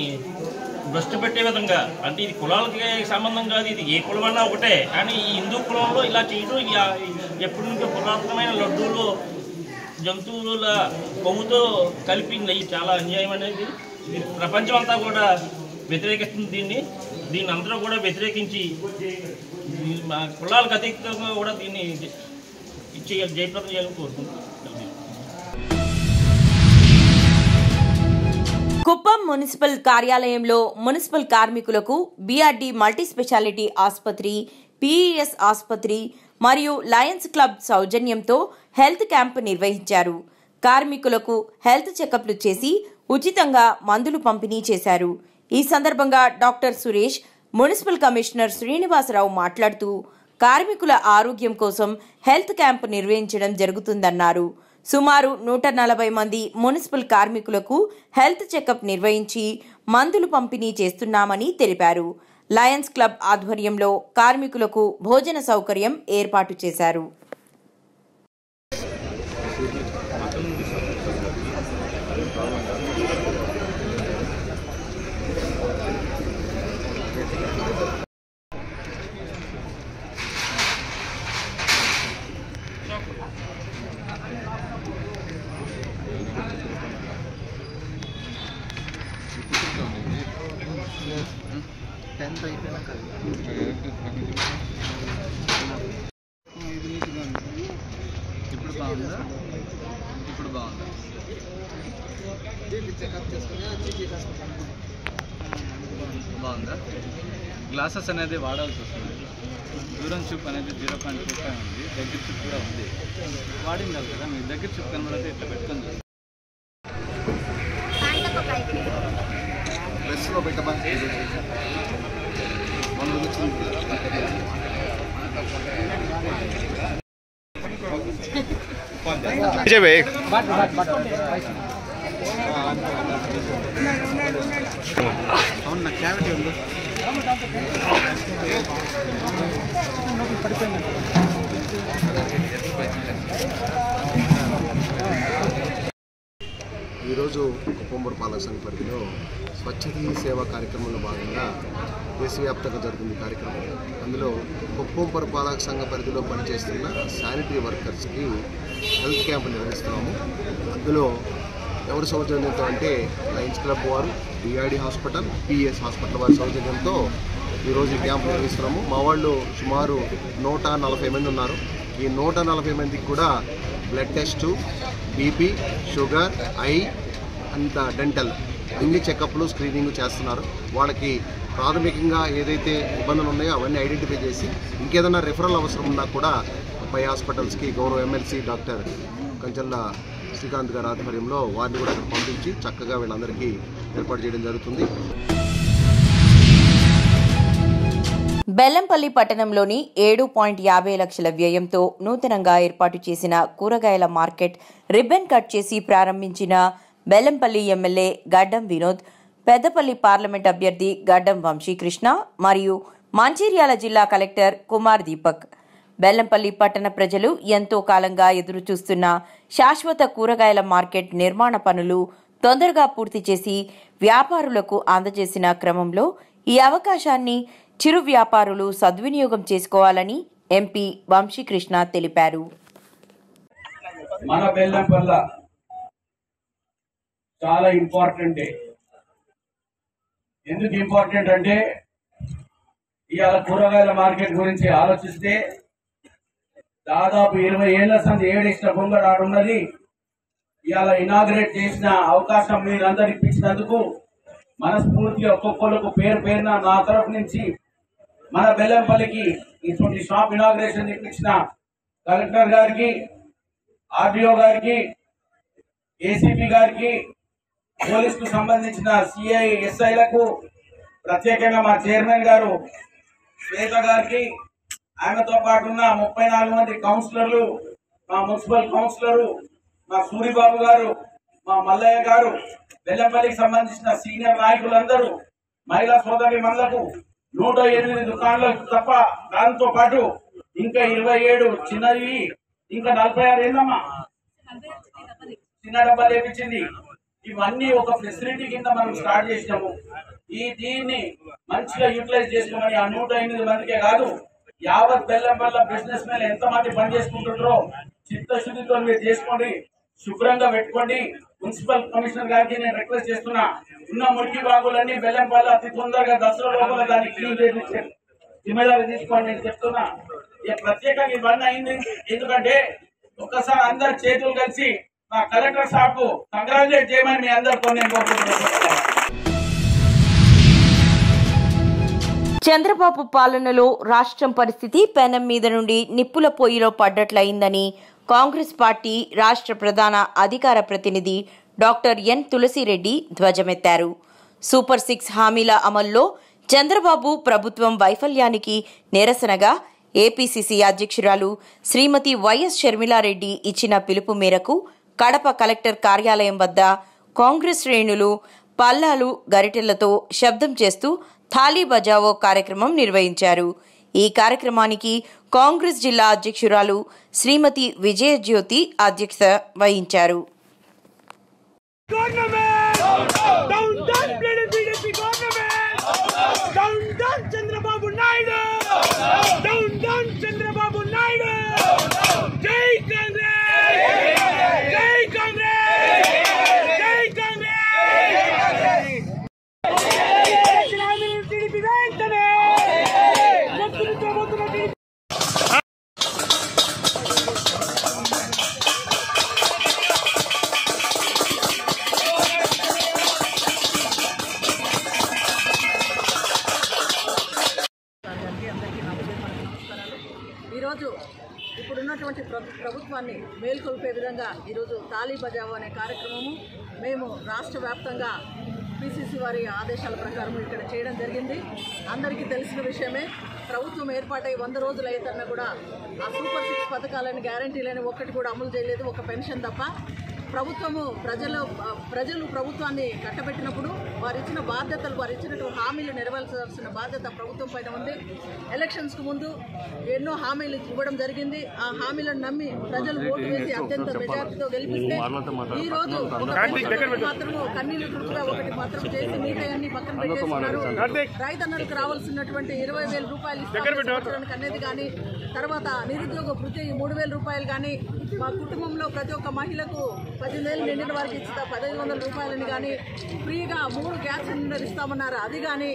భ్రష్టు పెట్టే విధంగా, అంటే ఇది కులాలకి సంబంధం కాదు, ఇది ఏ కులమన్నా ఒకటే. కానీ ఈ హిందూ కులంలో ఇలా చేయడం ఎప్పటి నుంచో పురాతనమైన లడ్డూలు జంతువుల కొవ్వుతో కలిపి నెయ్యి చాలా అన్యాయం అనేది. ఇది ప్రపంచం అంతా కూడా వ్యతిరేకిస్తుంది. దీన్ని అందరూ కూడా వ్యతిరేకించి కులాలకు అతీతంగా కూడా దీన్ని జయప్రదం చేయాలని కోరుకుంటున్నాను. కుప్పం మున్సిపల్ కార్యాలయంలో మున్సిపల్ కార్మికులకు బీఆర్డీ మల్టీ స్పెషాలిటీ ఆసుపత్రి, పీఈఎస్ ఆసుపత్రి మరియు లయన్స్ క్లబ్ సౌజన్యంతో హెల్త్ క్యాంప్ నిర్వహించారు. కార్మికులకు హెల్త్ చెకప్లు చేసి ఉచితంగా మందులు పంపిణీ చేశారు. ఈ సందర్భంగా doctor Suresh, municipal commissioner Srinivasa Rao మాట్లాడుతూ, కార్మికుల ఆరోగ్యం కోసం హెల్త్ క్యాంప్ నిర్వహించడం జరుగుతుందన్నారు. సుమారు 140 మంది మున్సిపల్ కార్మికులకు హెల్త్ చెకప్ నిర్వహించి మందులు పంపిణీ చేస్తున్నామని తెలిపారు. లయన్స్ క్లబ్ ఆధ్వర్యంలో కార్మికులకు భోజన సౌకర్యం ఏర్పాటు చేశారు. ఇప్పుడు బాగుందా? బాగుందా? గ్లాసెస్ అనేది వాడాల్సి వస్తుంది. దూరం చూపు అనేది 0.25 ఉంది, దగ్గర చూపు కూడా ఉంది. వాడిండాలి కదా, మీ దగ్గర చూపు కనబడితే ఇట్లా పెట్టుకొని ప్రెస్లో పెట్టమా అవును, నా క్యావిటీ ఉంది. పడిపోయింది. స్వచ్ఛతీ సేవా కార్యక్రమంలో భాగంగా దేశవ్యాప్తంగా జరుగుతుంది కార్యక్రమం. అందులో కుప్పం పురపాలక సంఘ పరిధిలో పనిచేస్తున్న శానిటరీ వర్కర్స్కి హెల్త్ క్యాంప్ నిర్వహిస్తున్నాము. అందులో ఎవరి సౌజన్యంతో అంటే లయన్స్ క్లబ్ వారు, డిఆర్డి హాస్పిటల్, పిఎస్ హాస్పిటల్ వారి సౌజన్యంతో ఈరోజు ఈ క్యాంప్ నిర్వహిస్తున్నాము. మా వాళ్ళు సుమారు 140 మంది ఉన్నారు. ఈ 140 మందికి కూడా blood test, BP, sugar, I and dental అన్ని చెకప్లు, స్క్రీనింగ్ చేస్తున్నారు. వాళ్ళకి ప్రాథమికంగా ఏదైతే ఇబ్బందులు ఉన్నాయో అవన్నీ ఐడెంటిఫై చేసి ఇంకేదైనా రిఫరల్ అవసరం ఉన్నా కూడా పై హాస్పిటల్స్కి గౌరవ ఎమ్మెల్సీ డాక్టర్ కంచల్ల శ్రీకాంత్ గారి ఆధ్వర్యంలో వారిని కూడా అక్కడ పంపించి చక్కగా వీళ్ళందరికీ ఏర్పాటు చేయడం జరుగుతుంది. బెల్లంపల్లి పట్టణంలోని 7.50 లక్షల వ్యయంతో నూతనంగా ఏర్పాటు చేసిన కూరగాయల మార్కెట్ రిబ్బన్ కట్ చేసి ప్రారంభించిన బెల్లంపల్లి ఎమ్మెల్యే గడ్డం వినోద్, పెద్దపల్లి పార్లమెంట్ అభ్యర్థి గడ్డం వంశీకృష్ణ మరియు మంచిర్యాల జిల్లా కలెక్టర్ కుమార్ దీపక్. బెల్లంపల్లి పట్టణ ప్రజలు ఎంతో కాలంగా ఎదురుచూస్తున్న శాశ్వత కూరగాయల మార్కెట్ నిర్మాణ పనులు తొందరగా పూర్తి చేసి వ్యాపారులకు అందజేసిన క్రమంలో ఈ అవకాశాన్ని చిరు వ్యాపారులు సద్వినియోగం చేసుకోవాలని ఎంపీ వంశీకృష్ణ తెలిపారు. మన బెల్లంపల్ల చాలా ఇంపార్టెంట్. ఎందుకు ఇంపార్టెంట్ అంటే ఇవాళ కూరగాయల మార్కెట్ గురించి ఆలోచిస్తే దాదాపు 20 ఏళ్ల సంది ఏడిష్ట బొంగడు ఆడున్నది. ఇవాళ ఇనాగ్రేట్ చేసిన అవకాశం మీరందరూ ఇప్పించినందుకు మనస్ఫూర్తిగా ఒక్కొక్కరికి పేరు పేరున నా తరఫు నుంచి మన బెల్లంపల్లికి ఇటువంటి షాప్ ఇనాగ్రేషన్ ఇప్పించిన కలెక్టర్ గారికి, ఆర్డీఓ గారికి, ఏసీపీ గారికి, పోలీసుకు సంబంధించిన సిఐ ఎస్ఐలకు, ప్రత్యేకంగా మా చైర్మన్ గారు శ్వేత గారికి, ఆమెతో పాటు ఉన్న 34 మంది కౌన్సిలర్లు, మా మున్సిపల్ కౌన్సిలరు, మా సూరిబాబు గారు, మా మల్లయ్య గారు, బెల్లంపల్లికి సంబంధించిన సీనియర్ నాయకులందరూ, మహిళా సోదరి మనులకు 108 దుకాణాలకు తప్ప దాంతో పాటు ఇంకా 27 చిన్నవి, ఇంకా 46 ఏందమ్మా చిన్న డబ్బాలు వేపించింది. ఇవన్నీ ఒక ఫెసిలిటీ కింద మనం స్టార్ట్ చేసినాము. దీన్ని మంచిగా యూటిలైజ్ చేసుకోమని ఆ 108 మందికే కాదు, యావత్ బెల్లంపల్ల బిజినెస్ మెన్ ఎంతమంది పని చేసుకుంటుంటారో చిత్తశుద్ధితో మీరు చేసుకోండి, శుభ్రంగా పెట్టుకోండి. మున్సిపల్ కమిషనర్ గారికి నేను రిక్వెస్ట్ చేస్తున్నా, ఉన్న మురికి బాగులన్నీ బెల్లంపల్ల అతి తొందరగా దసరా లోపల దాన్ని క్లీన్ చేసి జిమ్మేదారి తీసుకోండి నేను చెప్తున్నా. ఇక ప్రత్యేకంగా ఇవన్నీ అయింది ఎందుకంటే ఒక్కసారి అందరు చేతులు కలిసి మా కలెక్టర్ సాబ్ కంగ్రాచులేట్ చేయమని మీ అందరితో నేను కోరుకుంటున్నాను. చంద్రబాబు పాలనలో రాష్ట్రం పరిస్థితి పెనం మీద నుండి నిప్పుల పొయ్యిలో పడ్డట్లయిందని కాంగ్రెస్ పార్టీ రాష్ట్ర ప్రధాన అధికార ప్రతినిధి డాక్టర్ ఎన్ తులసిరెడ్డి ధ్వజమెత్తారు. సూపర్ 6 హామీల అమల్లో చంద్రబాబు ప్రభుత్వం వైఫల్యానికి నిరసనగా ఏపీసీసీ అధ్యక్షురాలు శ్రీమతి వైఎస్ షర్మిలారెడ్డి ఇచ్చిన పిలుపు మేరకు కడప కలెక్టర్ కార్యాలయం వద్ద కాంగ్రెస్ శ్రేణులు పల్లాలు, గరిటెలతో శబ్దం చేస్తూ థాలీ బజావో కార్యక్రమం నిర్వహించారు. ఈ కార్యక్రమానికి కాంగ్రెస్ జిల్లా అధ్యక్షురాలు శ్రీమతి విజయజ్యోతి అధ్యక్షత వహించారు. చంద్రబాబు నాయుడు చంద్రబాబు నాయుడు జై కాంగ్రెస్ జై కాంగ్రెస్ జై కాంగ్రెస్. ఈరోజు ఇప్పుడున్నటువంటి ప్రభుత్వాన్ని మేల్కొల్పే విధంగా ఈరోజు తాళీ బజావో అనే కార్యక్రమము మేము రాష్ట్ర వ్యాప్తంగా పిసిసి వారి ఆదేశాల ప్రకారం ఇక్కడ చేయడం జరిగింది. అందరికీ తెలిసిన విషయమే, ప్రభుత్వం ఏర్పాటై 100 రోజులు అయితేనే కూడా ఆ సూపర్ 6 పథకాలని గ్యారంటీలని ఒక్కటి కూడా అమలు చేయలేదు, ఒక పెన్షన్ తప్ప. ప్రభుత్వము ప్రజలు ప్రభుత్వాన్ని కట్టబెట్టినప్పుడు వారు ఇచ్చిన బాధ్యతలు, వారు ఇచ్చినటువంటి హామీలు నెరవేర్చాల్సిన బాధ్యత ప్రభుత్వం పైన ఉంది. ఎలక్షన్స్కు ముందు ఎన్నో హామీలు ఇవ్వడం జరిగింది. ఆ హామీలను నమ్మి ప్రజలు ఓటు వేసి అత్యంత మెజార్టీతో గెలిపిస్తే ఈ రోజు మాత్రము కన్నీళ్లు తుడుచుగా ఒకటి మాత్రం చేసి మిగతా అన్ని పక్కన పెట్టేస్తున్నారు. రైతన్నలకు రావాల్సినటువంటి 20,000 రూపాయలు ఇస్తానికి అనేది కానీ, తర్వాత నిరుద్యోగ వృత్తి 3,000 రూపాయలు కానీ, మా కుటుంబంలో ప్రతి ఒక్క మహిళకు 18 నిండిన వారికి ఇచ్చిన 1,500 రూపాయలని కానీ, ఫ్రీగా 3 గ్యాస్ సిలిండర్ ఇస్తామన్నారు. అది కానీ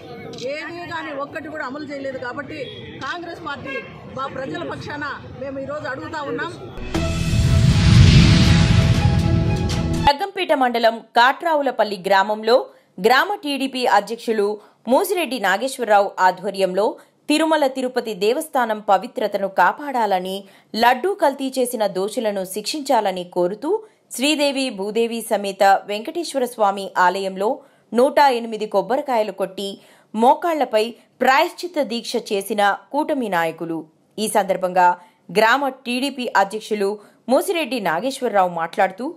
ఏది కానీ ఒక్కటి కూడా అమలు చేయలేదు. కాబట్టి కాంగ్రెస్ పార్టీ మా ప్రజల పక్షాన మేము ఈరోజు అడుగుతా ఉన్నాం. జగ్గంపేట మండలం కాట్రావులపల్లి గ్రామంలో గ్రామ టీడీపీ అధ్యక్షులు మూసిరెడ్డి నాగేశ్వరరావు ఆధ్వర్యంలో తిరుమల తిరుపతి దేవస్థానం పవిత్రతను కాపాడాలని, లడ్డూ కల్తీ చేసిన దోషులను శిక్షించాలని కోరుతూ శ్రీదేవి భూదేవి సమేత వెంకటేశ్వర స్వామి ఆలయంలో 108 కొబ్బరికాయలు కొట్టి మోకాళ్లపై ప్రాయశ్చిత్త దీక్ష చేసిన కూటమి నాయకులు. ఈ సందర్భంగా గ్రామ టీడీపీ అధ్యక్షులు మూసిరెడ్డి నాగేశ్వరరావు మాట్లాడుతూ,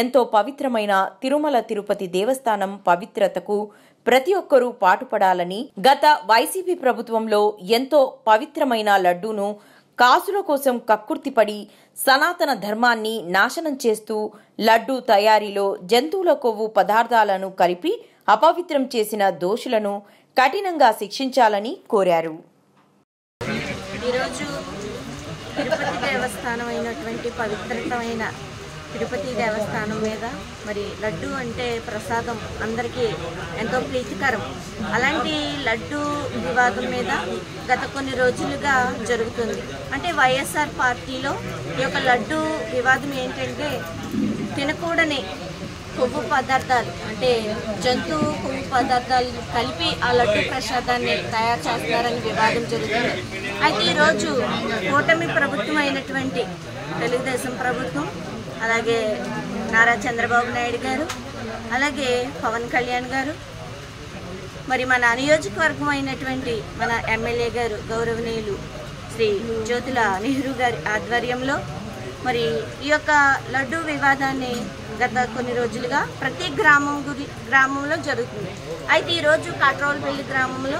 ఎంతో పవిత్రమైన తిరుమల తిరుపతి దేవస్థానం పవిత్రతకు ప్రతి ఒక్కరూ పాటుపడాలని, గత వైసీపీ ప్రభుత్వంలో ఎంతో పవిత్రమైన లడ్డూను కాసుల కోసం కక్కుర్తిపడి సనాతన ధర్మాన్ని నాశనం చేస్తూ లడ్డూ తయారీలో జంతువుల కొవ్వు పదార్థాలను కలిపి అపవిత్రం చేసిన దోషులను కఠినంగా శిక్షించాలని కోరారు. ఈరోజు తిరుపతి దేవస్థానం అయినటువంటి పవిత్రమైన తిరుపతి దేవస్థానం మీద మరి లడ్డు అంటే ప్రసాదం అందరికీ ఎంతో ప్రీతికరం. అలాంటి లడ్డు వివాదం మీద గత కొన్ని రోజులుగా జరుగుతుంది. అంటే వైఎస్ఆర్ పార్టీలో ఈ యొక్క లడ్డు వివాదం ఏంటంటే తినకూడని కొవ్వు పదార్థాలు, అంటే జంతువు కొవ్వు పదార్థాలు కలిపి ఆ లడ్డు ప్రసాదాన్ని తయారు చేస్తున్నారని వివాదం జరుగుతుంది. అయితే ఈరోజు కూటమి ప్రభుత్వం అయినటువంటి తెలుగుదేశం ప్రభుత్వం, అలాగే నారా చంద్రబాబు నాయుడు గారు, అలాగే పవన్ కళ్యాణ్ గారు, మరి మన నియోజకవర్గం అయినటువంటి మన ఎమ్మెల్యే గారు గౌరవనీయులు శ్రీ జ్యోతుల నెహ్రూ గారి ఆధ్వర్యంలో మరి ఈ యొక్క లడ్డు వివాదాన్ని గత కొన్ని రోజులుగా ప్రతి గ్రామంలో జరుగుతుంది. అయితే ఈరోజు కాట్రావులపల్లి గ్రామంలో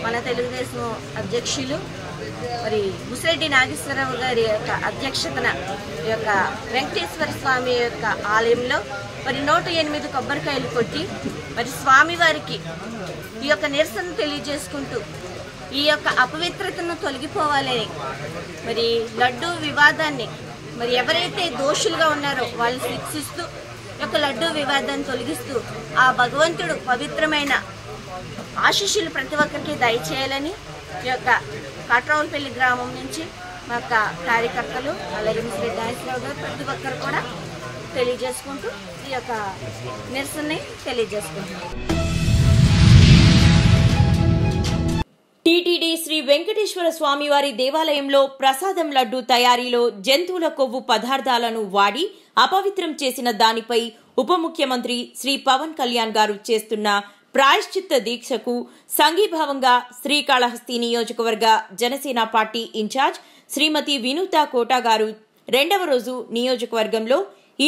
మన తెలుగుదేశం అధ్యక్షులు మరి ముసిరెడ్డి నాగేశ్వరరావు గారి యొక్క అధ్యక్షతన ఈ యొక్క వెంకటేశ్వర స్వామి యొక్క ఆలయంలో మరి 108 కొబ్బరికాయలు కొట్టి మరి స్వామివారికి ఈ యొక్క నిరసన తెలియజేసుకుంటూ ఈ యొక్క అపవిత్రతను తొలగిపోవాలని, మరి లడ్డు వివాదాన్ని మరి ఎవరైతే దోషులుగా ఉన్నారో వాళ్ళు శిక్షిస్తూ ఈ యొక్క లడ్డు వివాదాన్ని తొలగిస్తూ ఆ భగవంతుడు పవిత్రమైన ఆశీస్సులు ప్రతి ఒక్కరికి దయచేయాలని ఈ యొక్క కాట్రావులపల్లి గ్రామం నుంచి మా యొక్క కార్యకర్తలు, అలాగే ముసిరెడ్డి నాగేశ్వరరావు గారు ప్రతి ఒక్కరు కూడా తెలియజేసుకుంటూ ఈ యొక్క నిరసనని తెలియజేసుకుంటున్నారు. టీటీడీ శ్రీ వెంకటేశ్వర స్వామివారి దేవాలయంలో ప్రసాదం లడ్డు తయారీలో జంతువుల కొవ్వు పదార్థాలను వాడి అపవిత్రం చేసిన దానిపై ఉప ముఖ్యమంత్రి శ్రీ పవన్ కళ్యాణ్ గారు చేస్తున్న ప్రాయశ్చిత్త దీక్షకు సంఘీభావంగా శ్రీకాళహస్తి నియోజకవర్గ జనసేన పార్టీ ఇన్ఛార్జ్ శ్రీమతి వినూత కోట గారు 2వ రోజు నియోజకవర్గంలో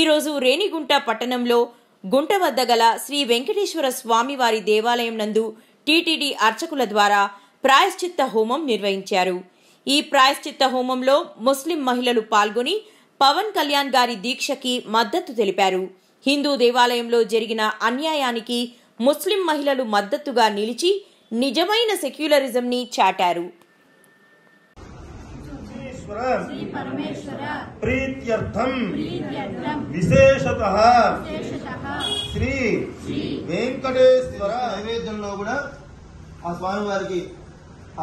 ఈరోజు రేణిగుంట పట్టణంలో గుంట వద్ద గల శ్రీ వెంకటేశ్వర స్వామివారి దేవాలయం నందు టీటీడీ అర్చకుల ద్వారా ప్రాయశ్చిత్త హోమం నిర్వహించారు. ఈ ప్రాయశ్చిత్త హోమంలో ముస్లిం మహిళలు పాల్గొని పవన్ కళ్యాణ్ గారి దీక్షకి మద్దతు తెలిపారు. హిందూ దేవాలయంలో జరిగిన అన్యాయానికి ముస్లిం మహిళలు మద్దతుగా నిలిచి నిజమైన సెక్యులరిజం ని చాటారు. ప్రీత్యర్థం విశేషతః శ్రీ వెంకటేశ్వర నైవేద్యంలో కూడా ఆ స్వామివారికి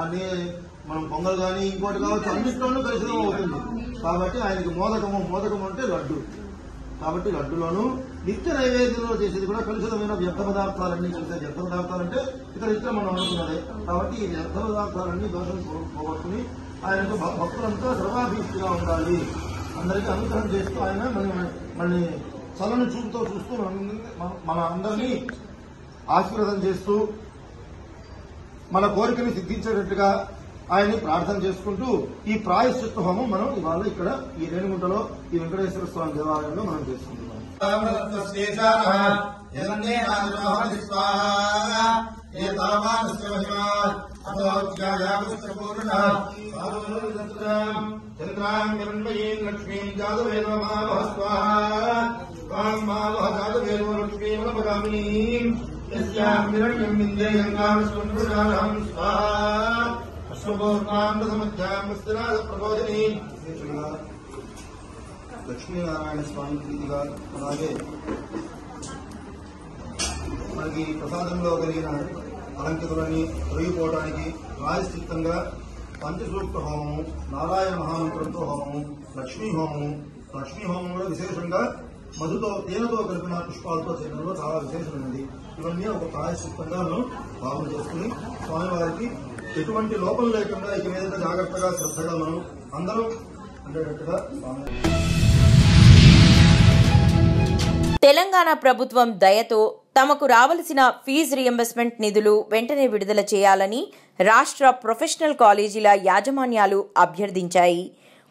అన్ని మనం పొంగల్ కానీ ఇంకోటి కావచ్చు అన్నింటిలోనూ కలుషితం అవుతుంది. కాబట్టి ఆయనకి మోదకం అంటే లడ్డు. కాబట్టి లడ్డులోనూ నిత్య నైవేద్యంలో చేసేది కూడా కలుషితమైన వ్యర్థ పదార్థాలన్నీ చేసే వ్యర్థ పదార్థాలు అంటే ఇతర మనం అనుకున్నదే. కాబట్టి ఈ వ్యర్థ పదార్థాలన్నీ దోషం పోగొట్టుకుని ఆయనకు భక్తులంతా సర్వాభీష్టిగా ఉండాలి, అందరికీ అనుగ్రహం చేస్తూ ఆయన మన చల్లని చూపుతో చూస్తూ మన అందరినీ ఆశీర్వాదం చేస్తూ మన కోరికని సిద్ధించేటట్టుగా ఆయన్ని ప్రార్థన చేసుకుంటూ ఈ ప్రాయశ్చిత్త హోమం మనం ఇవాళ ఇక్కడ ఈ రేణిగుంటలో ఈ వెంకటేశ్వర స్వామి దేవాలయంలో మనం చేసుకుంటున్నాం. లక్ష్మీనారాయణ స్వామి ప్రీతిగా అలాగే మనకి ప్రసాదంలో కలిగిన అలంకృతులని తొలగిపోవడానికి ప్రాయశ్చిత్తంగా పంచసూక్త హోమము, నారాయణ మహామంత్రంతో హోమము, లక్ష్మీ హోమము కూడా విశేషంగా మధుతో తేనెతో కలిపిన పుష్పాలతో చేయడంలో చాలా విశేషమైనది. ఇవన్నీ ఒక ప్రాయశ్చిత్తంగా భావన చేసుకుని స్వామివారికి ఎటువంటి లోపం లేకుండా ఇక మీద జాగ్రత్తగా శ్రద్ధగా మనం అందరం ఉండేటట్టుగా స్వామి. తెలంగాణ ప్రభుత్వం దయతో తమకు రావలసిన ఫీజు రియంబర్స్మెంట్ నిధులు వెంటనే విడుదల చేయాలని రాష్ట్ర ప్రొఫెషనల్ కాలేజీల యాజమాన్యాలు అభ్యర్థించాయి.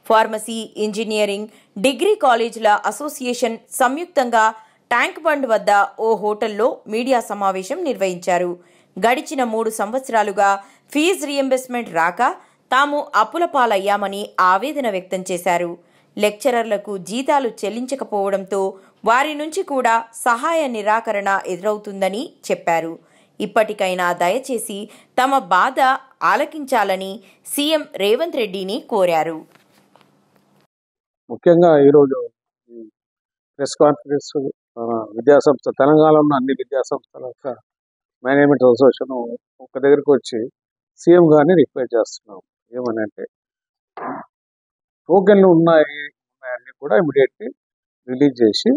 ఫార్మసీ, ఇంజనీరింగ్, డిగ్రీ కాలేజీల అసోసియేషన్ సంయుక్తంగా ట్యాంక్ బండ్ వద్ద ఓ హోటల్లో మీడియా సమావేశం నిర్వహించారు. గడిచిన 3 సంవత్సరాలుగా ఫీజు రియంబర్స్మెంట్ రాక తాము అప్పుల పాలయ్యామని ఆవేదన వ్యక్తం చేశారు. లెక్చరర్లకు జీతాలు చెల్లించకపోవడంతో వారి నుంచి కూడా సహాయ నిరాకరణ ఎదురవుతుందని చెప్పారు. ఇప్పటికైనా దయచేసి తమ బాధ ఆలకించాలని సీఎం రేవంత్ రెడ్డిని కోరారు. ముఖ్యంగా ఈరోజు ప్రెస్ కాన్ఫరెన్స్ విద్యాసంస్థ తెలంగాణలో ఉన్న అన్ని విద్యాసంస్థల యొక్క మేనేజ్మెంట్ అసోసియేషన్ ఒక దగ్గరికి వచ్చి సీఎం గారిని రిక్వెస్ట్ చేస్తున్నాం. ఏమని అంటే టోకెన్లు ఉన్నాయన్నీ కూడా ఇమీడియట్లీ రిలీజ్ చేసి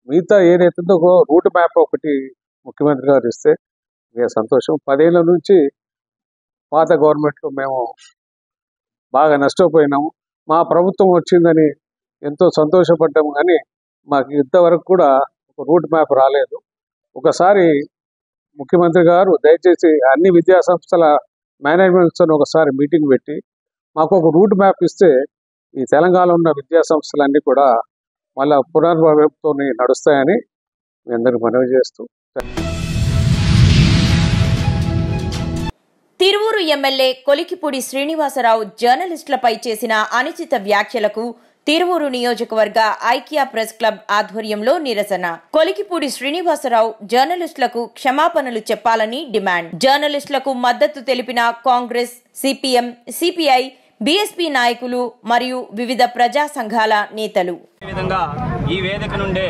మిగతా ఏదైతుందో ఒక రూట్ మ్యాప్ ఒకటి ముఖ్యమంత్రి గారు ఇస్తే ఇక సంతోషం. 10 ఏళ్ళ నుంచి పాత గవర్నమెంట్లో మేము బాగా నష్టపోయినాము. మా ప్రభుత్వం వచ్చిందని ఎంతో సంతోషపడ్డాము, కానీ మాకు ఇంతవరకు కూడా ఒక రూట్ మ్యాప్ రాలేదు. ఒకసారి ముఖ్యమంత్రి గారు దయచేసి అన్ని విద్యాసంస్థల మేనేజ్మెంట్స్తో ఒకసారి మీటింగ్ పెట్టి మాకు ఒక రూట్ మ్యాప్ ఇస్తే ఈ తెలంగాణలో ఉన్న విద్యాసంస్థలన్నీ కూడా మళ్ళా పునర్వైపుతో నడుస్తాయని మీ అందరికీ మనవి చేస్తూ. తిరువూరు ఎమ్మెల్యే కొలికిపూడి శ్రీనివాసరావు జర్నలిస్టులపై చేసిన అనుచిత వ్యాఖ్యలకు తిరువూరు నియోజకవర్గ ఐక్య ప్రెస్ క్లబ్ ఆధ్వర్యంలో నిరసన. కొలికిపూడి శ్రీనివాసరావు జర్నలిస్టులకు క్షమాపణలు చెప్పాలని డిమాండ్. జర్నలిస్టులకు మద్దతు తెలిపిన కాంగ్రెస్, సిపిఎం, సిపిఐ, బీఎస్పీ నాయకులు మరియు వివిధ ప్రజా సంఘాల నేతలు. ఈ వేదిక నుండే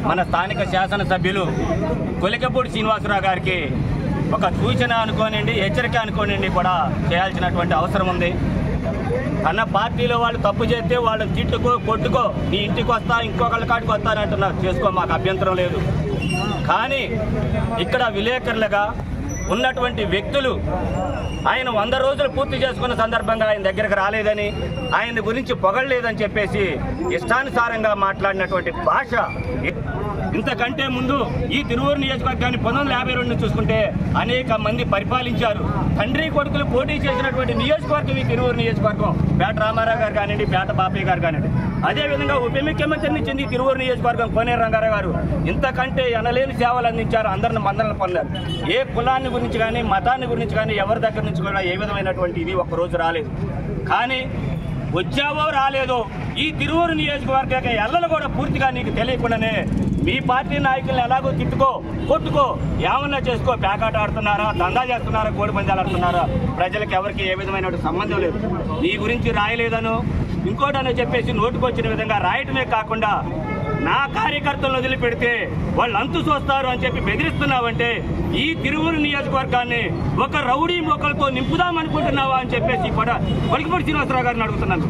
మన స్థానిక శాసనసభ్యులు కొలికిపూడి శ్రీనివాసరావు గారికి ఒక సూచన అనుకోనండి, హెచ్చరిక అనుకోనండి కూడా చేయాల్సినటువంటి అవసరం ఉంది. అన్న పార్టీలో వాళ్ళు తప్పు చేస్తే వాళ్ళు తిట్టుకో, కొట్టుకో, నీ ఇంటికి వస్తా, ఇంకొకళ్ళ కాడికి వస్తానంటున్నారు, చేసుకో, మాకు అభ్యంతరం లేదు. కానీ ఇక్కడ విలేకరులుగా ఉన్నటువంటి వ్యక్తులు ఆయన 100 రోజులు పూర్తి చేసుకున్న సందర్భంగా ఆయన దగ్గరకు రాలేదని, ఆయన గురించి పొగడలేదని చెప్పేసి ఇష్టానుసారంగా మాట్లాడినటువంటి భాష. ఇంతకంటే ముందు ఈ తిరువూరు నియోజకవర్గాన్ని 1952 చూసుకుంటే అనేక మంది పరిపాలించారు. తండ్రి కొడుకులు పోటీ చేసినటువంటి నియోజకవర్గం ఈ తిరువూరు నియోజకవర్గం. పేట రామారావు గారు కానివ్వండి, పేట బాపయ్య గారు కానివ్వండి. అదేవిధంగా ఉప ముఖ్యమంత్రిని ఇచ్చింది తిరువూరు నియోజకవర్గం కోనేరు రంగారావు గారు. ఇంతకంటే ఎనలేని సేవలు అందించారు, అందరిని మందలను పొందారు. ఏ కులాన్ని గురించి కానీ, మతాన్ని గురించి కానీ ఎవరి దగ్గర నుంచి కూడా ఏ విధమైనటువంటి ఇది ఒక్కరోజు రాలేదు. కానీ వచ్చావో రాలేదో ఈ తిరువూరు నియోజకవర్గ ఎల్లలు కూడా పూర్తిగా నీకు తెలియకుండానే మీ పార్టీ నాయకులను ఎలాగో తిట్టుకో, కొట్టుకో, ఏమన్నా చేసుకో, పేకాట ఆడుతున్నారా, దందా చేస్తున్నారా, కోడి పందాలు ఆడుతున్నారా, ప్రజలకు ఎవరికి ఏ విధమైన సంబంధం లేదు. నీ గురించి రాయలేదను ఇంకోటనే చెప్పేసి నోటుకొచ్చిన విధంగా రాయటమే కాకుండా నా కార్యకర్తలను వదిలిపెడితే వాళ్ళు అంతు చూస్తారు అని చెప్పి బెదిరిస్తున్నావంటే ఈ తిరువూరు నియోజకవర్గాన్ని ఒక రౌడీ మొక్కలతో నింపుదామనుకుంటున్నావా అని చెప్పేసి కూడా కొలికిపూడి శ్రీనివాసరావు గారిని అడుగుతున్నాను.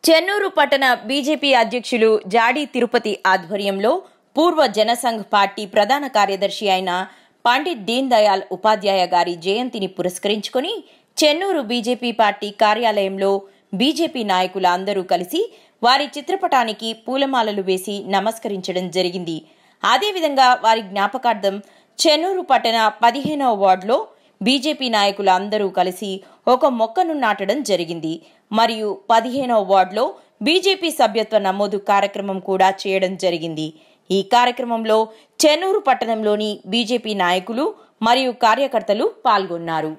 చెన్నూరు పట్టణ బీజేపీ అధ్యక్షులు జాడి తిరుపతి ఆధ్వర్యంలో పూర్వ జనసంఘ్ పార్టీ ప్రధాన కార్యదర్శి అయిన పండిట్ దీన్ దయాళ్ ఉపాధ్యాయ గారి జయంతిని పురస్కరించుకుని చెన్నూరు బీజేపీ పార్టీ కార్యాలయంలో బీజేపీ నాయకులు అందరూ కలిసి వారి చిత్రపటానికి పూలమాలలు వేసి నమస్కరించడం జరిగింది. అదేవిధంగా వారి జ్ఞాపకార్థం చెన్నూరు పట్టణ 15వ వార్డులో బీజేపీ నాయకులు అందరూ కలిసి ఒక మొక్కను నాటడం జరిగింది. మరియు 15వ వార్డులో బీజేపీ సభ్యత్వ నమోదు కార్యక్రమం కూడా చేయడం జరిగింది. ఈ కార్యక్రమంలో చెన్నూరు పట్టణంలోని బీజేపీ నాయకులు మరియు కార్యకర్తలు పాల్గొన్నారు.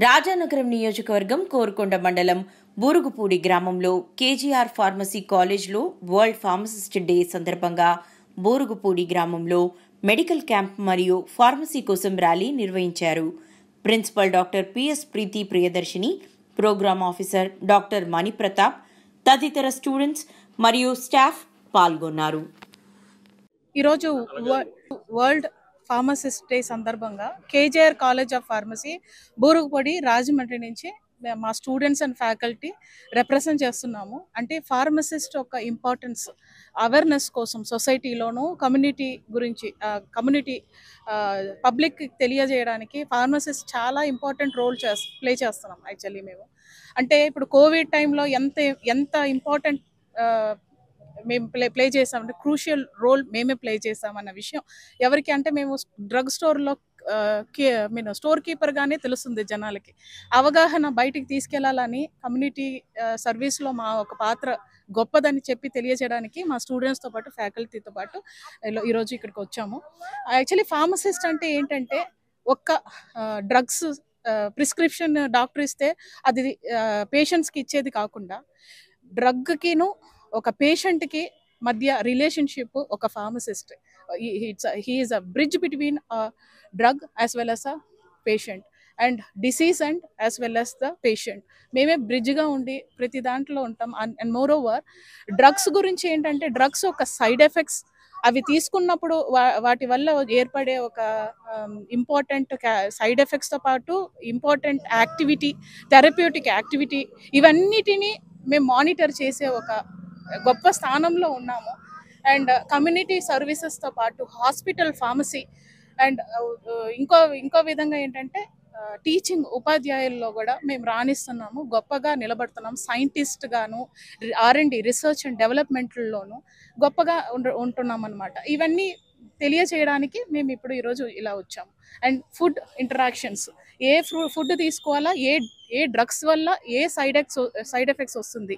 రాజానగరం నియోజకవర్గం కోరుకొండ మండలం బూరుగుపూడి గ్రామంలో కేజీఆర్ ఫార్మసీ కాలేజ్లో వరల్డ్ ఫార్మసిస్ట్ డే సందర్భంగా బూరుగుపూడి గ్రామంలో మెడికల్ క్యాంప్ మరియు ఫార్మసీ కోసం ర్యాలీ నిర్వహించారు. Principal doctor PS Preethi Priyadarshini, programme officer doctor Maniprathap తదితర స్టూడెంట్స్ మరియు స్టాఫ్ పాల్గొన్నారు. ఈరోజు వరల్డ్ ఫార్మసిస్ట్ డే సందర్భంగా KGR college of pharmacy Burugupudi Rajahmundry నుంచి మా స్టూడెంట్స్ అండ్ ఫ్యాకల్టీ రిప్రజెంట్ చేస్తున్నాము. అంటే ఫార్మసిస్ట్ ఒక ఇంపార్టెన్స్ అవేర్నెస్ కోసం సొసైటీలోనూ కమ్యూనిటీ గురించి పబ్లిక్ తెలియజేయడానికి ఫార్మసిస్ట్ చాలా ఇంపార్టెంట్ రోల్ ప్లే చేస్తున్నాం. యాక్చువల్లీ మేము అంటే ఇప్పుడు కోవిడ్ టైంలో ఎంత ఇంపార్టెంట్ మేము ప్లే చేసామంటే క్రూషియల్ రోల్ మేమే ప్లే చేసామన్న విషయం ఎవరికి అంటే మేము డ్రగ్ స్టోర్లో స్టోర్ కీపర్గానే తెలుస్తుంది జనాలకి. అవగాహన బయటికి తీసుకెళ్లాలని కమ్యూనిటీ సర్వీస్లో మా ఒక పాత్ర గొప్పదని చెప్పి తెలియజేయడానికి మా స్టూడెంట్స్తో పాటు ఫ్యాకల్టీతో పాటు ఈరోజు ఇక్కడికి వచ్చాము. యాక్చువల్లీ ఫార్మసిస్ట్ అంటే ఏంటంటే ఒక్క డ్రగ్స్ ప్రిస్క్రిప్షన్ డాక్టర్ ఇస్తే అది పేషెంట్స్కి ఇచ్చేది కాకుండా డ్రగ్కిను ఒక పేషెంట్కి మధ్య రిలేషన్షిప్ ఒక pharmacist. He is a bridge between drug as well as a patient and disease and as well as the patient. మేమే బ్రిడ్జ్గా ఉండి ప్రతి దాంట్లో ఉంటాం. అండ్ మోర్ ఓవర్ డ్రగ్స్ గురించి ఏంటంటే డ్రగ్స్ ఒక సైడ్ ఎఫెక్ట్స్ అవి తీసుకున్నప్పుడు వాటి వల్ల ఏర్పడే ఒక ఇంపార్టెంట్ సైడ్ ఎఫెక్ట్స్తో పాటు ఇంపార్టెంట్ యాక్టివిటీ, థెరప్యూటిక్ యాక్టివిటీ ఇవన్నిటినీ మేము మానిటర్ చేసే ఒక గొప్ప స్థానంలో ఉన్నాము. అండ్ కమ్యూనిటీ సర్వీసెస్తో పాటు హాస్పిటల్ ఫార్మసీ అండ్ ఇంకో విధంగా ఏంటంటే టీచింగ్ ఉపాధ్యాయుల్లో కూడా మేము రాణిస్తున్నాము, గొప్పగా నిలబడుతున్నాం. సైంటిస్ట్ గాను R&D రీసెర్చ్ అండ్ డెవలప్మెంట్లోనూ గొప్పగా ఉంటున్నాం అన్నమాట. ఇవన్నీ తెలియచేయడానికి మేము ఇప్పుడు ఈరోజు ఇలా వచ్చాము. And food interactions, A food తీసుకోవాలా, ఏ డ్రగ్స్ వల్ల ఏ సైడ్ ఎఫెక్ట్స్ వస్తుంది,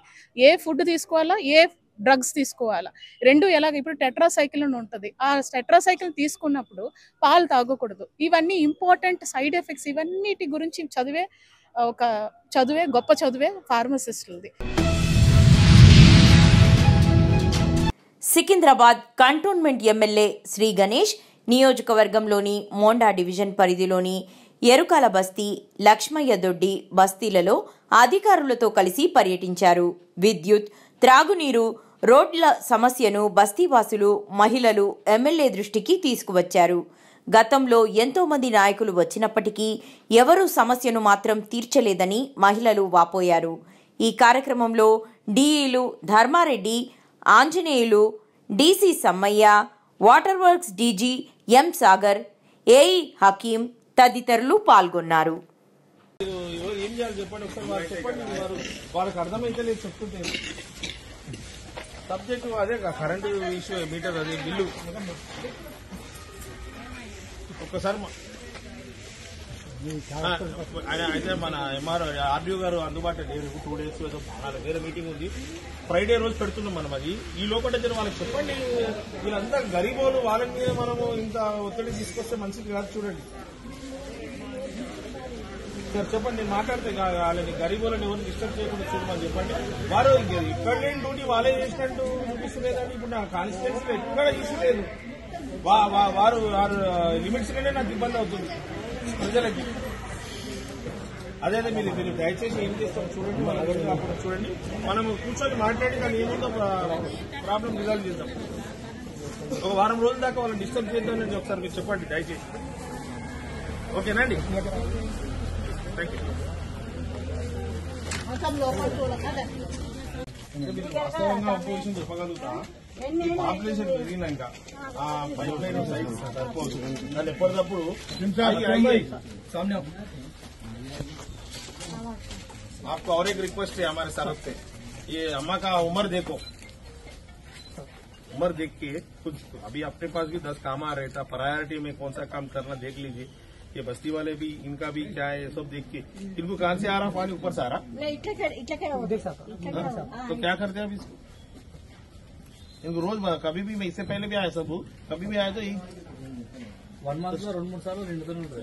ఏ ఫుడ్ తీసుకోవాలా, ఏ డ్రగ్స్ తీసుకోవాలా, రెండు ఎలాగ ఇప్పుడు టెట్రాసైకిల్ అని ఉంటుంది. ఆ టెట్రాసైకిల్ తీసుకున్నప్పుడు పాలు తాగకూడదు. ఇవన్నీ ఇంపార్టెంట్ సైడ్ ఎఫెక్ట్స్. ఇవన్నిటి గురించి గొప్ప చదువే ఫార్మసిస్టులది. సికింద్రాబాద్ కంటోన్మెంట్ ఎమ్మెల్యే శ్రీ గణేష్ నియోజకవర్గంలోని మోండా డివిజన్ పరిధిలోని ఎరుకాల బస్తీ, లక్ష్మయ్య దొడ్డి బస్తీలలో అధికారులతో కలిసి పర్యటించారు. విద్యుత్, త్రాగునీరు, రోడ్ల సమస్యను బస్తీవాసులు, మహిళలు ఎమ్మెల్యే దృష్టికి తీసుకువచ్చారు. గతంలో ఎంతో మంది నాయకులు వచ్చినప్పటికీ ఎవరూ సమస్యను మాత్రం తీర్చలేదని మహిళలు వాపోయారు. ఈ కార్యక్రమంలో డిఈలు Dharmareddy, Anjaneyulu, DC Sammaiah, water works DG M Sagar, AE Hakeem తదితరులు పాల్గొన్నారు. ఏం చేయాలి చెప్పండి ఒకసారి, వాళ్ళకి అర్థమైతే లేదు చెప్తుంటే. సబ్జెక్టు అదే కరెంటు ఇష్యూ, మీటర్ అదే బిల్లు ఒక్కసారి అయితే మన ఎంఆర్ఓ ఆర్డీఓ గారు అందుబాటులో లేరు. 2 days ఏదో వేరే మీటింగ్ ఉంది. ఫ్రైడే రోజు పెడుతున్నాం మనం. అది ఈ లోపల వాళ్ళకి చెప్పండి. వీళ్ళంతా గరీబోలు, వాళ్ళ మీద మనము ఇంత ఒత్తిడి తీసుకొస్తే మంచిది కాదు. చూడండి సార్, చెప్పండి. నేను మాట్లాడితే వాళ్ళని గరీబోళ్ళని ఎవరిని డిస్టర్బ్ చేయకుండా చూడమని చెప్పండి. వారు ఇక్కడ లేని డ్యూటీ వాళ్ళే చేసినట్టు చూపిస్తలేదని ఇప్పుడు నా కాన్స్టిట్యున్సీలో ఎక్కడ తీసుకోలేదు. వారు లిమిట్స్ లోనే నాకు ఇబ్బంది అవుతుంది ప్రజలకి. అదే మీరు దయచేసి ఏం చేస్తాం చూడండి, మన అప్పుడు చూడండి, మనం కూర్చొని మాట్లాడి దాన్ని ఏముందో ప్రాబ్లం రిజాల్వ్ చేద్దాం. ఒక వారం రోజుల దాకా వాళ్ళని డిస్టర్బ్ చేద్దామని ఒకసారి మీరు చెప్పండి దయచేసి. ఓకేనండి, థ్యాంక్ యూ. వాస్తవంగా ఒక విషయం చెప్పగలుగుతా, ఈ పాపులేషన్ పెరిగినాక ఆ పైప్ లైన్ సైడ్ సరిపోవచ్చు. దాన్ని ఎప్పటికప్పుడు सामने आपको और एक रिक्वेस्ट है हमारे तरफ से, ये अम्मा का उम्र देखो, उम्र देख के कुछ अभी अपने पास भी 10 काम आ रहे था, प्रायोरिटी में कौन सा काम करना देख लीजिए। ये बस्ती वाले भी इनका भी क्या है सब देख के, इनको कहां से आ रहा पानी, ऊपर से आ रहा, तो क्या करते हैं अभी इसको? इनको रोज कभी भी मैं इससे पहले भी आया सब, कभी भी आया तो 1 month లో 2-3 సార్లు నిండుతూనే ఉంటారు.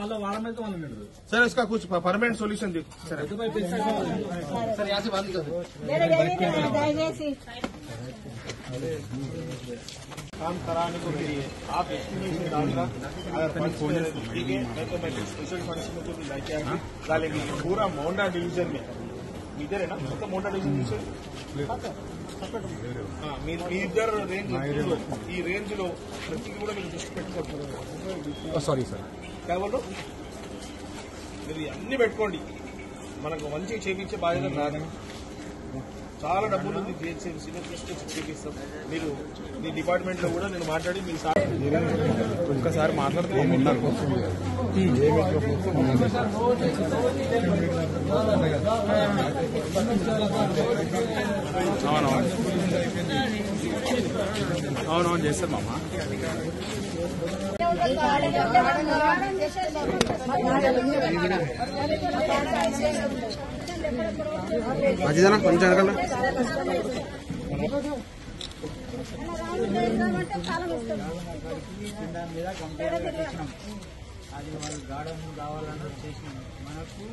మళ్ళీ వారం అయితే వాళ్ళు నిండరు. सर इसका कुछ परमानेंट सोल्यूशन देखो सर। यहाँ से बात कर काम कराने को लिए आप एस्टिमेशन डालना, अगर फंड्स ठीक है तो मैं स्पेशल फंड्स में को भी लाके आगे डालेंगे। पूरा मोंडा डिवीजन में इधर है ना, मतलब मोंडा डिवीजन మీ ఇద్దరు రేంజ్ ఈ రేంజ్ లో ప్రతికి కూడా మీరు దృష్టి పెట్టుకోండి. సారీ సార్ కేవలం మీరు అన్ని పెట్టుకోండి, మనకు మంచిగా చేయించే బాధ్యత నాది. చాలా డబ్బులు ఉంది చేపిస్తాం. మీరు మీ డిపార్ట్మెంట్ లో కూడా నేను మాట్లాడి మీ సార్ ఒక్కసారి మాట్లాడుతూ అవునవును చేస్తారు మామ. మంచిదనా కొంచెం అడగల అది వాళ్ళు గార్డెన్ కావాలని చేసినాం మనకు